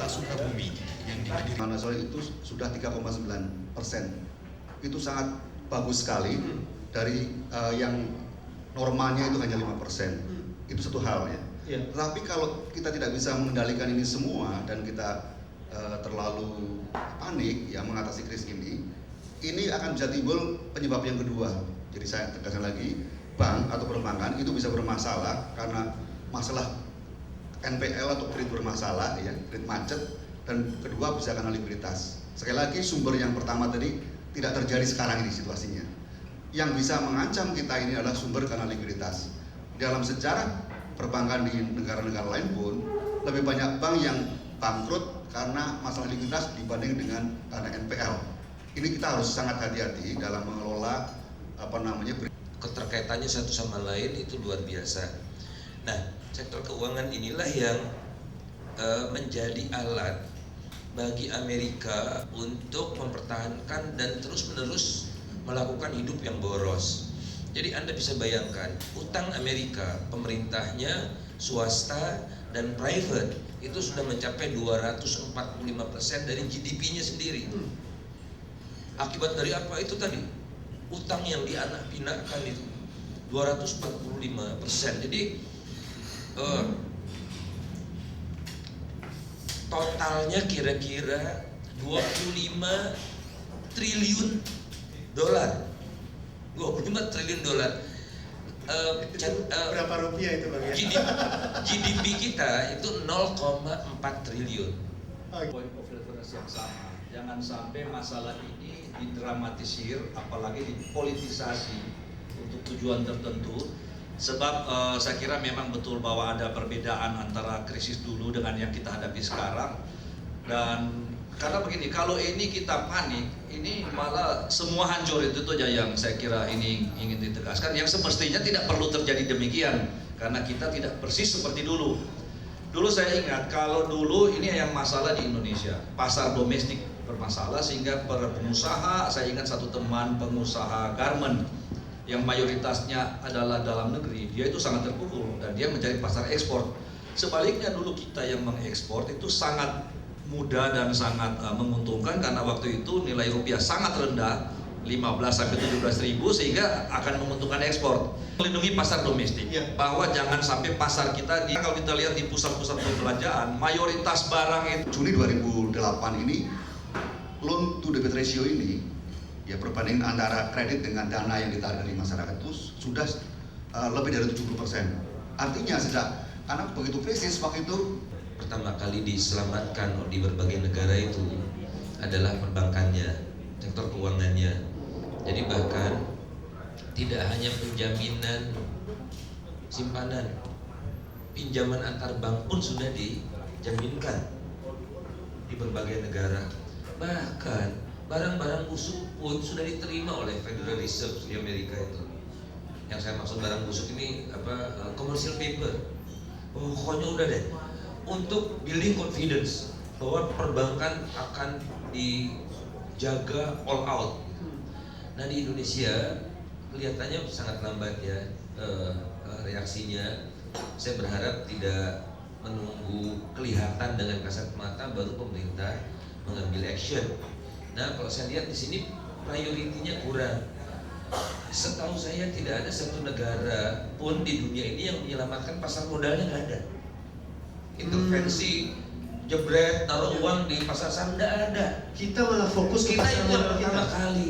Sukabumi yang dihadiri. Mana soal itu sudah 3,9%. Itu sangat bagus sekali dari yang normalnya itu hanya 5%. Itu satu hal ya. Tapi kalau kita tidak bisa mengendalikan ini semua dan kita terlalu panik ya mengatasi krisis ini akan bisa timbul penyebab yang kedua. Jadi saya tegaskan lagi, bank atau perbankan itu bisa bermasalah karena masalah NPL atau kredit bermasalah ya, kredit macet, dan kedua bisa karena likuiditas. Sekali lagi sumber yang pertama tadi tidak terjadi sekarang ini situasinya. Yang bisa mengancam kita ini adalah sumber karena likuiditas. Dalam sejarah perbankan di negara-negara lain pun lebih banyak bank yang bangkrut karena masalah likuiditas dibanding dengan karena NPL. Ini kita harus sangat hati-hati dalam mengelola keterkaitannya satu sama lain itu luar biasa. Nah, sektor keuangan inilah yang menjadi alat bagi Amerika untuk mempertahankan dan terus-menerus melakukan hidup yang boros. Jadi Anda bisa bayangkan, utang Amerika, pemerintahnya, swasta, dan private itu sudah mencapai 245% dari GDP-nya sendiri. Akibat dari apa itu tadi? Utang yang dianak pinakan itu 245%. Jadi totalnya kira-kira 25 triliun dolar. 25 triliun dolar. Berapa rupiah itu Bang ya? GDP kita itu 0,4 triliun. Point of reference yang sama. Jangan sampai masalah ini didramatisir, apalagi dipolitisasi untuk tujuan tertentu. Sebab saya kira memang betul bahwa ada perbedaan antara krisis dulu dengan yang kita hadapi sekarang. Dan karena begini, kalau ini kita panik, ini malah semua hancur. Itu aja yang saya kira ini ingin ditegaskan. Yang semestinya tidak perlu terjadi demikian, karena kita tidak persis seperti dulu. Dulu saya ingat, kalau dulu ini yang masalah di Indonesia, pasar domestik bermasalah sehingga para pengusaha, saya ingat satu teman pengusaha garment yang mayoritasnya adalah dalam negeri, dia itu sangat terpukul dan dia mencari pasar ekspor. Sebaliknya dulu kita yang mengekspor itu sangat mudah dan sangat menguntungkan karena waktu itu nilai rupiah sangat rendah, 15 sampai 17 ribu, sehingga akan menguntungkan ekspor. Melindungi pasar domestik, bahwa jangan sampai pasar kita kalau kita lihat di pusat-pusat perbelanjaan, mayoritas barang itu. Juni 2008 ini loan to deposit ratio ini ya, perbandingan antara kredit dengan dana yang ditarik dari masyarakat itu sudah lebih dari 70%. Artinya karena begitu krisis waktu itu, pertama kali diselamatkan di berbagai negara itu adalah perbankannya, sektor keuangannya. Jadi bahkan tidak hanya penjaminan simpanan, pinjaman antar bank pun sudah dijaminkan di berbagai negara. Bahkan barang-barang busuk pun sudah diterima oleh Federal Reserve di Amerika itu. Yang saya maksud barang busuk ini commercial paper. Pokoknya udah deh, untuk building confidence bahwa perbankan akan dijaga all out. Nah, di Indonesia kelihatannya sangat lambat ya reaksinya. Saya berharap tidak menunggu kelihatan dengan kasat mata baru pemerintah mengambil action. Nah, kalau saya lihat di sini prioritinya kurang. Setahu saya tidak ada satu negara pun di dunia ini yang menyelamatkan pasar modalnya, nggak ada. Intervensi jebret taruh uang di pasar saham nggak ada. Kita malah fokus ke Kita pasar itu yang modal pertama kita. kali.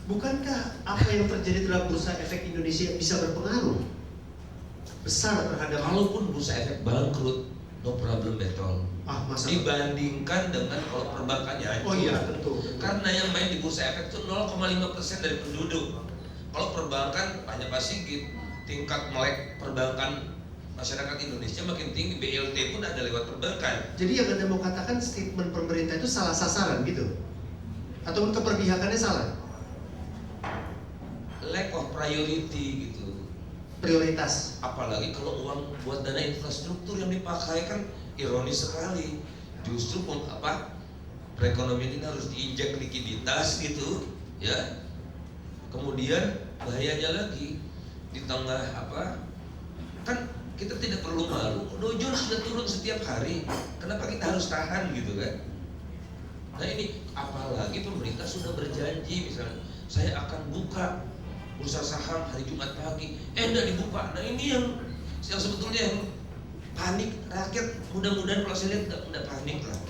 Bukankah apa yang terjadi terhadap bursa efek Indonesia bisa berpengaruh besar terhadap Kalaupun bursa efek bangkrut, no problem at all. Dibandingkan dengan kalau perbankannya hancur. Oh iya, tentu. Karena yang main di bursa efek itu 0,5% dari penduduk. Kalau perbankan hanya Pak Sigit, tingkat melek perbankan masyarakat Indonesia makin tinggi, BLT pun ada lewat perbankan. Jadi yang Anda mau katakan statement pemerintah itu salah sasaran gitu? Atau keperpihakannya salah? Lack of priority gitu. Prioritas. Apalagi kalau uang buat dana infrastruktur yang dipakai, kan ironis sekali. Justru perekonomian ini harus diinjak likuiditas gitu, ya. Kemudian bahayanya lagi di tengah kan kita tidak perlu malu. Dojo sudah turun setiap hari, kenapa kita harus tahan gitu kan? Nah ini apalagi pemerintah sudah berjanji, misalnya saya akan buka bursa saham hari Jumat pagi, enggak dibuka. Nah ini yang sebetulnya yang panik rakyat. Mudah-mudahan kalau saya lihat enggak panik lah,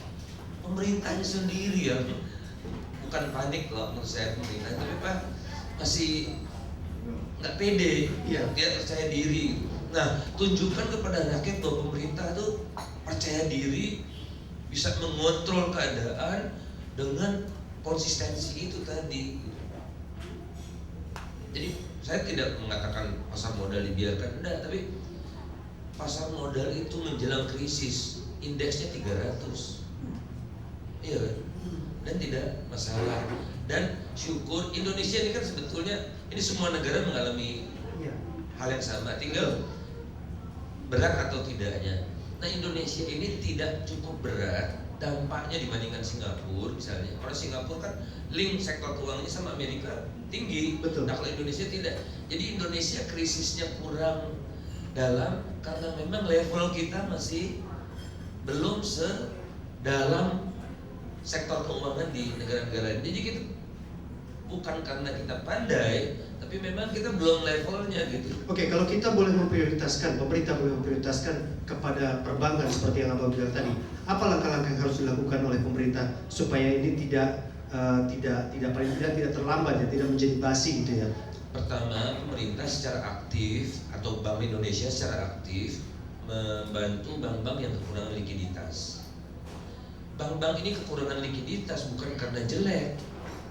pemerintahnya sendiri ya, bukan panik loh menurut saya pemerintah, tapi Pak masih nggak pede, tidak percaya diri. Nah, tunjukkan kepada rakyat bahwa pemerintah itu percaya diri, bisa mengontrol keadaan dengan konsistensi itu tadi. Jadi saya tidak mengatakan pasar modal dibiarkan, enggak, tapi pasar modal itu menjelang krisis indeksnya 300, iya kan? Dan tidak masalah. Dan syukur Indonesia ini kan sebetulnya ini semua negara mengalami hal yang sama, tinggal berat atau tidaknya. Nah Indonesia ini tidak cukup berat dampaknya dibandingkan Singapura misalnya. Orang Singapura kan link sektor keuangannya sama Amerika tinggi. Betul. Nah kalau Indonesia tidak. Jadi Indonesia krisisnya kurang dalam karena memang level kita masih belum sedalam sektor keuangan di negara-negara lain. Jadi kita bukan karena kita pandai, tapi memang kita belum levelnya gitu. Oke, kalau kita boleh memprioritaskan, pemerintah boleh memprioritaskan kepada perbankan seperti yang Abang bilang tadi, apa langkah-langkah yang harus dilakukan oleh pemerintah supaya ini tidak paling tidak terlambat ya, tidak menjadi basi gitu ya? Pertama, pemerintah secara aktif atau Bank Indonesia secara aktif membantu bank-bank yang kekurangan likuiditas. Bank-bank ini kekurangan likuiditas bukan karena jelek,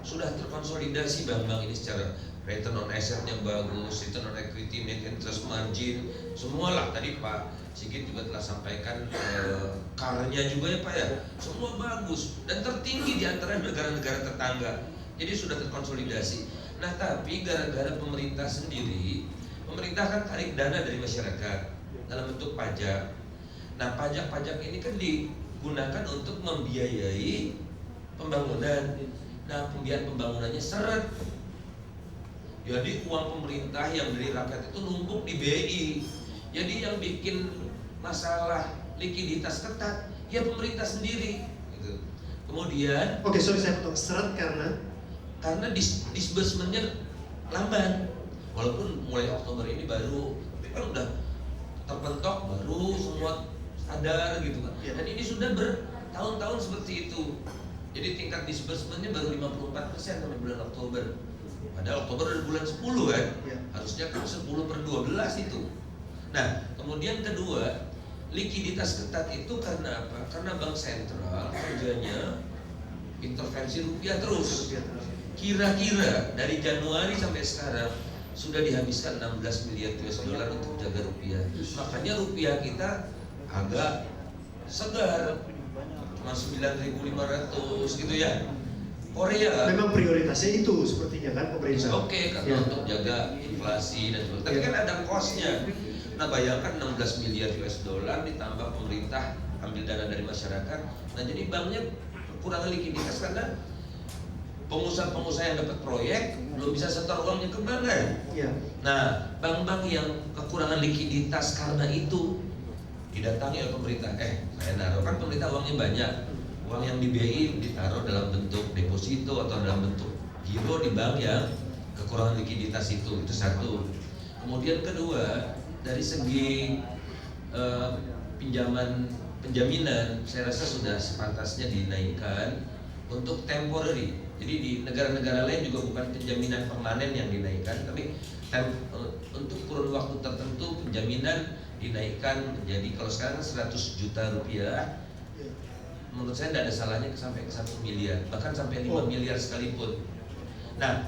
sudah terkonsolidasi bank-bank ini secara return on asset-nya bagus, return on equity, net interest margin, semualah tadi Pak Sigit juga telah sampaikan CAR-nya juga ya Pak ya, semua bagus dan tertinggi di antara negara-negara tetangga. Jadi sudah terkonsolidasi. Nah tapi gara-gara pemerintah sendiri, pemerintah kan tarik dana dari masyarakat dalam bentuk pajak. Nah pajak-pajak ini kan digunakan untuk membiayai pembangunan. Nah pembiayaan pembangunannya seret. Jadi uang pemerintah yang dari rakyat itu numpuk di BI. Jadi yang bikin masalah likuiditas ketat ya pemerintah sendiri gitu. Kemudian saya potong, seret karena disbursementnya lamban. Walaupun mulai Oktober ini baru, tapi kan udah terpentok baru semua sadar gitu kan. Dan ini sudah bertahun-tahun seperti itu. Jadi tingkat disbursementnya baru 54% sampai bulan Oktober. Padahal Oktober udah bulan 10 kan, harusnya kan 10/12 itu. Nah, kemudian kedua, likuiditas ketat itu karena apa? Karena bank sentral kerjanya intervensi rupiah terus. Kira-kira dari Januari sampai sekarang sudah dihabiskan 16 miliar US dollar untuk jaga rupiah. Makanya rupiah kita agak segar, cuma 9.500 gitu ya. Korea memang prioritasnya itu sepertinya kan pemerintah. Oke, karena untuk jaga inflasi dan sebagainya. Tapi kan ada cost-nya. Nah bayangkan 16 miliar US dollar ditambah pemerintah ambil dana dari masyarakat. Nah jadi banknya kekurangan likuiditas karena pengusaha-pengusaha yang dapat proyek belum bisa setor uangnya ke bank kan. Nah bank-bank yang kekurangan likuiditas karena itu didatangi oleh pemerintah. Saya naruh kan pemerintah uangnya banyak. Uang yang di BI ditaruh dalam bentuk deposito atau dalam bentuk giro di bank yang kekurangan likuiditas itu satu. Kemudian kedua, dari segi penjaminan saya rasa sudah sepantasnya dinaikkan untuk temporary. Jadi di negara-negara lain juga bukan penjaminan permanen yang dinaikkan, tapi untuk kurun waktu tertentu penjaminan dinaikkan menjadi, kalau sekarang 100 juta rupiah, menurut saya tidak ada salahnya sampai ke 1 miliar, bahkan sampai 5 miliar sekalipun. Nah,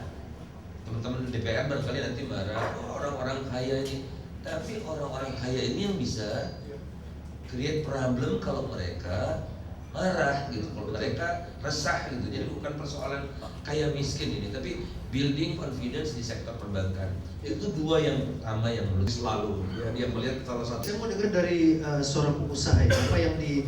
teman-teman DPR barangkali nanti marah, orang-orang kaya ini. Tapi orang-orang kaya ini yang bisa create problem kalau mereka marah gitu, kalau mereka resah gitu. Jadi bukan persoalan kaya miskin ini, tapi building confidence di sektor perbankan. Itu dua yang pertama yang menurut selalu dia melihat salah satu. Saya mau dengar dari seorang pengusaha ya, apa yang di